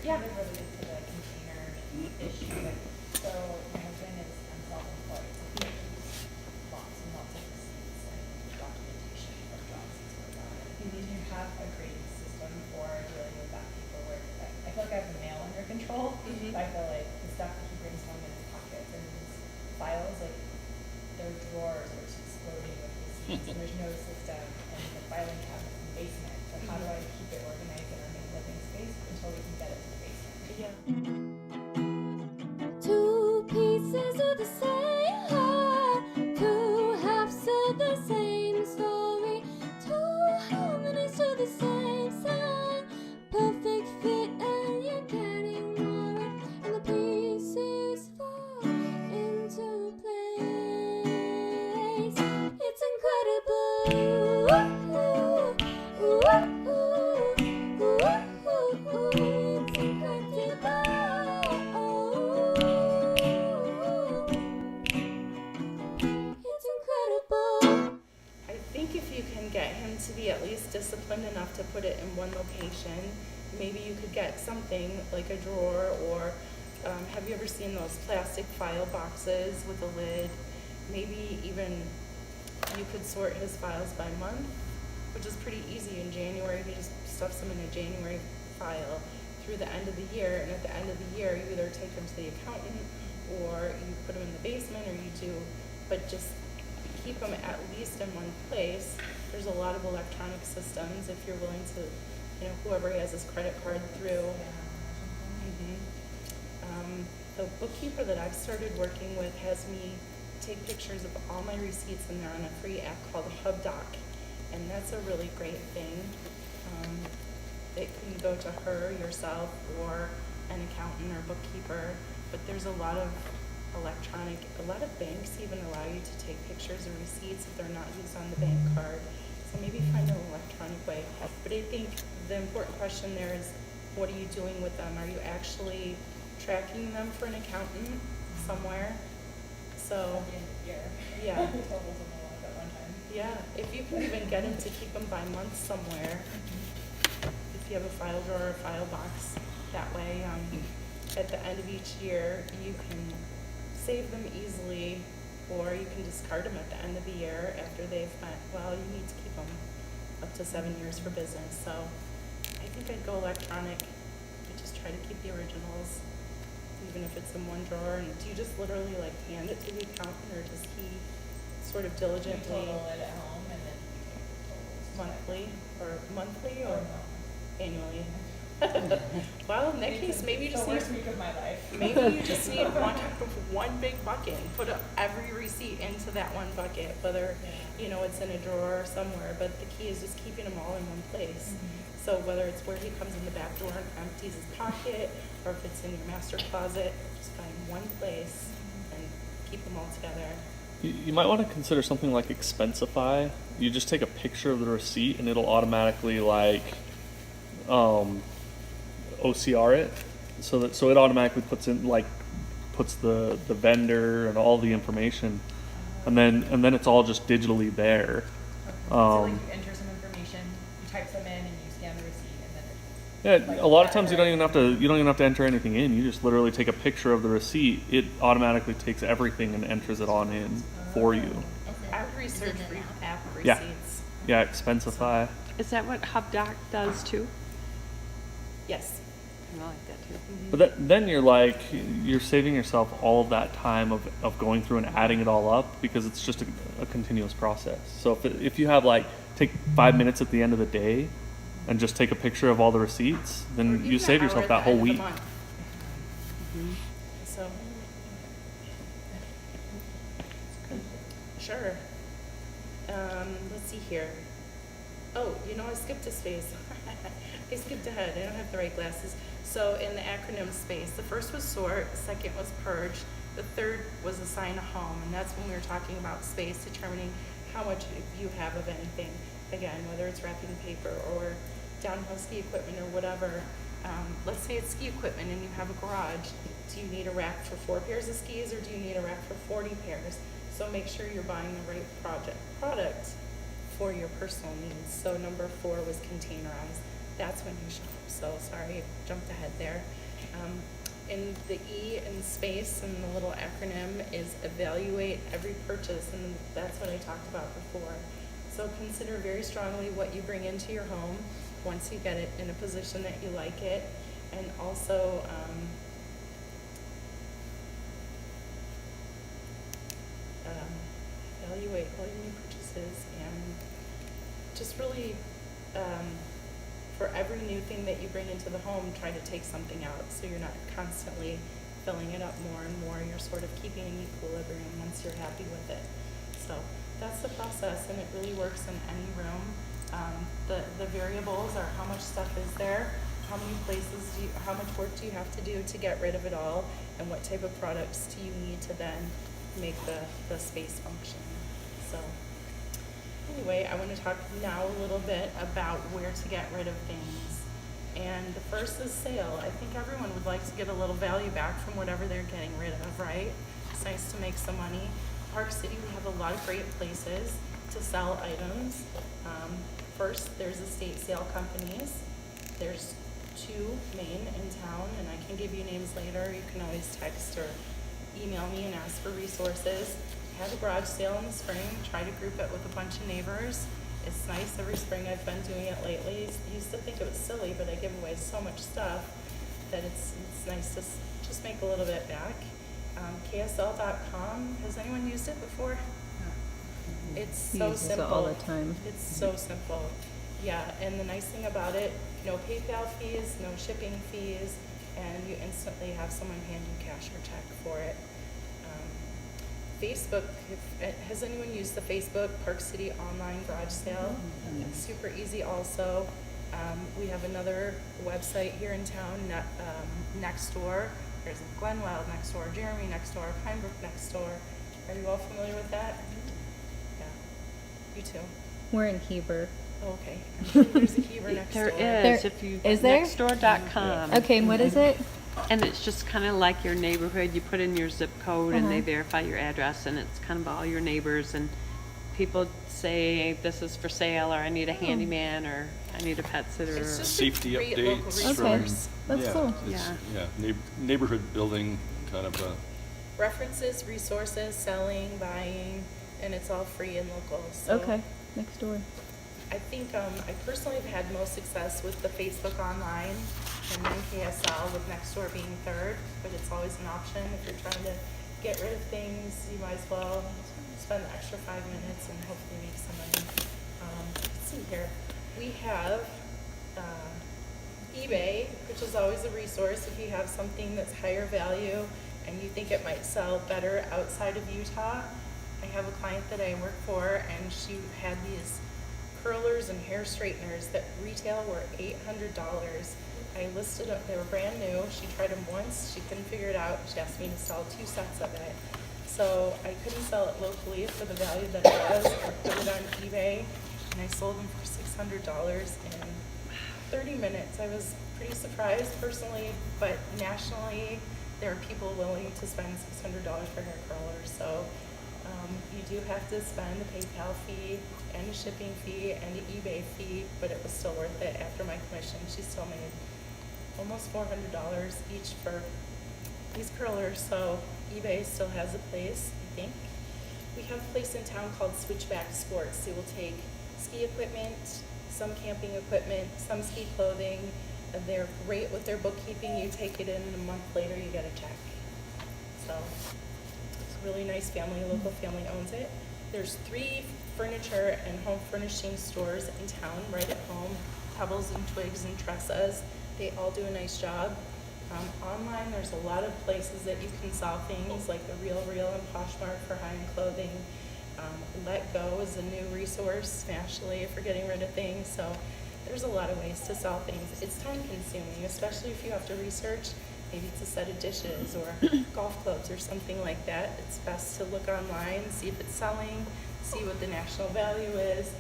kind of related to the container issue. So my husband is self-employed, so he keeps lots and lots of receipts and documentation for jobs he's worked on. Do you have a great system for dealing with that paperwork? I feel like I have the mail under control, but I feel like the stuff that he brings home in his pockets and his files, like their drawers are just exploding with receipts, and there's no system in the filing cabinet in the basement. So how do I keep it organized in our main living space until we can get it to the basement? Yeah. Two pieces of the same heart, two halves of the same story, two harmonies to the same song. Perfect fit, and you're getting more, and the pieces fall into place. It's incredible. Ooh, ooh, ooh, ooh, ooh, ooh, it's incredible. It's incredible. I think if you can get him to be at least disciplined enough to put it in one location, maybe you could get something like a drawer, or have you ever seen those plastic file boxes with a lid? Maybe even you could sort his files by month, which is pretty easy. In January, he just stuffs them in a January file through the end of the year, and at the end of the year, you either take them to the accountant, or you put them in the basement, or you do, but just keep them at least in one place. There's a lot of electronic systems if you're willing to, whoever has his credit card through. The bookkeeper that I've started working with has me take pictures of all my receipts, and they're on a free app called HubDoc, and that's a really great thing. It can go to her, yourself, or an accountant or bookkeeper, but there's a lot of banks even allow you to take pictures of receipts if they're not used on the bank card. So maybe find an electronic way. But I think the important question there is, what are you doing with them? Are you actually tracking them for an accountant somewhere? So, At the end of the year. yeah. I told him a lot at one time. Yeah, if you can even get him to keep them by month somewhere, if you have a file drawer or file box, that way, at the end of each year, you can save them easily, or you can discard them at the end of the year after they've met. Well, you need to keep them up to 7 years for business, so I think I'd go electronic. I just try to keep the originals, even if it's in one drawer. And do you just literally like hand it to the accountant, or does he sort of diligently Total it at home, and then monthly or or annually? Well, in that case, maybe you just the need worst week of my life. maybe you just need one big bucket and put every receipt into that one bucket, whether it's in a drawer or somewhere. But the key is just keeping them all in one place. So whether it's where he comes in the back door and empties his pocket, or if it's in your master closet, just find one place and keep them all together. You might want to consider something like Expensify. You just take a picture of the receipt, and it'll automatically OCR it, so it automatically puts the vendor and all the information, and then it's all just digitally there. So like you enter some information, you type some in, and you scan the receipt, and then Yeah, a lot of times you don't even have to enter anything in. You just literally take a picture of the receipt. It automatically takes everything and enters it on in for you. I would research for app Yeah. receipts. Yeah, Expensify. Is that what HubDoc does too? Yes. I like that too. But then you're saving yourself all of that time of going through and adding it all up, because it's just a continuous process. So if you have take 5 minutes at the end of the day and just take a picture of all the receipts, Or then even you save an yourself hour that at the whole end of the week. month. So, sure. Let's see here. Oh, I skipped a space. I skipped ahead. I don't have the right glasses. So in the acronym space, the first was sort, the second was purge, the third was assign a home, and that's when we were talking about space, determining how much you have of anything. Again, whether it's wrapping paper or downhill ski equipment or whatever. Let's say it's ski equipment and you have a garage. Do you need a rack for 4 pairs of skis, or do you need a rack for 40 pairs? So make sure you're buying the right product for your personal needs. So number 4 was containerize. that's when you shop. So sorry, jumped ahead there. In the E in space and the little acronym is evaluate every purchase, and that's what I talked about before. So consider very strongly what you bring into your home once you get it in a position that you like it, and also evaluate all your new purchases, and just really for every new thing that you bring into the home, try to take something out so you're not constantly filling it up more and more. You're sort of keeping an equilibrium once you're happy with it. So that's the process, and it really works in any room. The variables are how much stuff is there, how many places how much work do you have to do to get rid of it all, and what type of products do you need to then make the space function. So anyway, I want to talk now a little bit about where to get rid of things. And the first is sale. I think everyone would like to get a little value back from whatever they're getting rid of, right? It's nice to make some money. Park City, we have a lot of great places to sell items. First, there's estate sale companies. There's 2 main in town, and I can give you names later. You can always text or email me and ask for resources. I have a garage sale in the spring. Try to group it with a bunch of neighbors. It's nice every spring. I've been doing it lately. I used to think it was silly, but I give away so much stuff that it's nice to just make a little bit back. KSL.com, has anyone used it before? It's so Uses it simple. all the time. It's so simple. Yeah, and the nice thing about it, no PayPal fees, no shipping fees, and you instantly have someone hand you cash or check for it. Facebook, has anyone used the Facebook Park City online garage sale? It's super easy also. We have another website here in town, next door. There's Glenwild next door, Jeremy next door, Pinebrook next door. Are you all familiar with that? Yeah, you too. We're in Heber. Oh, okay. I'm sure there's a Heber next door. There is, if you, Is there? nextdoor.com. Okay, and what is it? And it's just kind of like your neighborhood. You put in your zip code and they Uh-huh. verify your address, and it's kind of all your neighbors. And people say, this is for sale, or I need a handyman, or I need a pet sitter. It's just Safety a great local updates Okay. resource. That's yeah, cool. it's- Yeah. Yeah, neighborhood building kind of References, resources, selling, buying, and it's all free and local. So Okay, next door. I think I personally have had most success with the Facebook online, and then KSL, with Nextdoor being third, but it's always an option. If you're trying to get rid of things, you might as well spend the extra 5 minutes and hopefully make some money. Let's see here. We have eBay, which is always a resource if you have something that's higher value and you think it might sell better outside of Utah. I have a client that I work for, and she had these curlers and hair straighteners that retail were $800. I listed them, they were brand new. She tried them once, she couldn't figure it out. She asked me to sell 2 sets of it. So I couldn't sell it locally for the value that it was. I put it on eBay, and I sold them for $600 in 30 minutes. I was pretty surprised personally, but nationally, there are people willing to spend $600 for hair curlers. So you do have to spend a PayPal fee and a shipping fee and an eBay fee, but it was still worth it after my commission. She still made almost $400 each for these curlers, so eBay still has a place, I think. We have a place in town called Switchback Sports. They will take ski equipment, some camping equipment, some ski clothing. And they're great with their bookkeeping. You take it in, and a month later you get a check. So it's a really nice family, a local family owns it. There's 3 furniture and home furnishing stores in town right at home, Pebbles and Twigs and Tressa's. They all do a nice job. Online, there's a lot of places that you can sell things like the Real and Poshmark for high-end clothing. Let Go is a new resource nationally for getting rid of things. So there's a lot of ways to sell things. It's time consuming, especially if you have to research. Maybe it's a set of dishes or golf clubs or something like that. It's best to look online, see if it's selling, see what the national value is,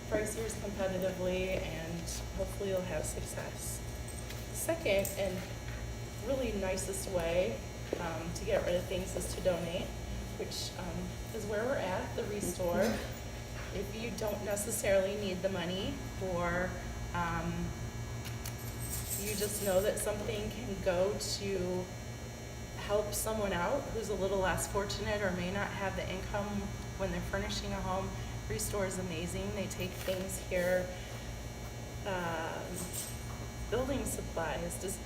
price yours competitively, and hopefully you'll have success. Second, and really nicest way to get rid of things is to donate, which is where we're at, the Restore. If you don't necessarily need the money for you just know that something can go to help someone out who's a little less fortunate or may not have the income when they're furnishing a home. Restore is amazing. They take things here, building supplies, just,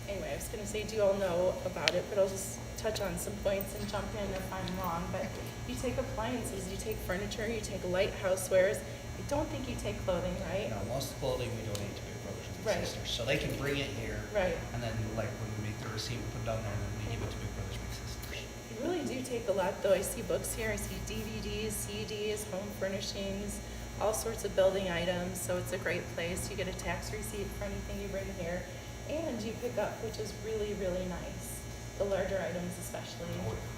anyway, I was gonna say, do you all know about it, but I'll just touch on some points and jump in if I'm wrong. But you take appliances, you take furniture, you take light housewares. I don't think you take clothing, right? No, most of the clothing we donate to Big Brothers Big Right. Sisters, so they can bring it here. Right. And then like when we make the receipt, we put it down there and then we give it to Big Brothers Big Sisters. You really do take a lot, though. I see books here, I see DVDs, CDs, home furnishings, all sorts of building items, so it's a great place. You get a tax receipt for anything you bring here, and you pick up, which is really, really nice. The larger items especially,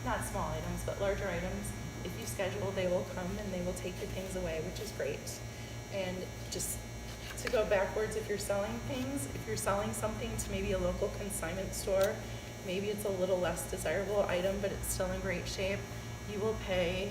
not small items, but larger items. If you schedule, they will come and they will take your things away, which is great. And just to go backwards, if you're selling things, if you're selling something to maybe a local consignment store, maybe it's a little less desirable item, but it's still in great shape, you will pay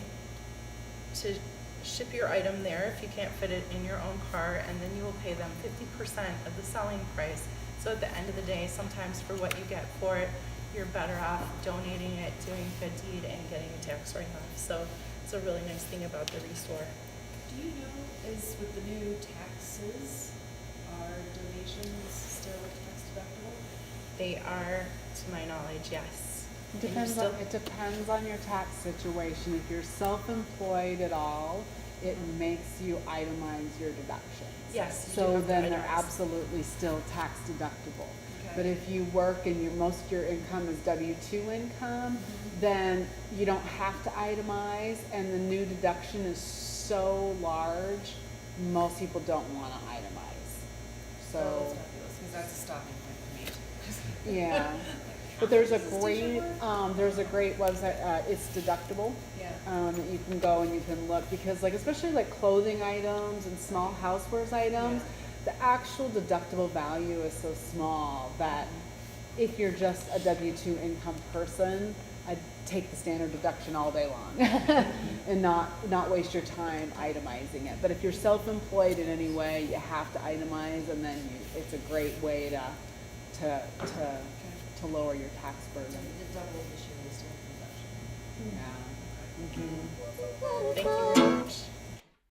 to ship your item there if you can't fit it in your own car, and then you will pay them 50% of the selling price. So at the end of the day, sometimes for what you get for it, you're better off donating it, doing a good deed, and getting a tax write-off. So it's a really nice thing about the Restore. Do you know, is with the new taxes, are donations still tax deductible? They are, to my knowledge, yes. It depends on your tax situation. If you're self-employed at all, it makes you itemize your deductions. Yes, you do So have to then they're itemize. absolutely still tax deductible. Okay. But if you work and most of your income is W-2 income, then you don't have to itemize, and the new deduction is so large, most people don't wanna itemize. That's So, fabulous, because that's a stopping point for me. yeah. But there's a How does this station great website, it's deductible. Yeah. That you can go and you can look, because like, especially like clothing items and small housewares items, the actual deductible value is so small that if you're just a W-2 income person, I'd take the standard deduction all day long and not waste your time itemizing it. But if you're self-employed in any way, you have to itemize, and then it's a great way to lower your tax burden. The double issue is still production. Yeah. Mhm. Thank you very much.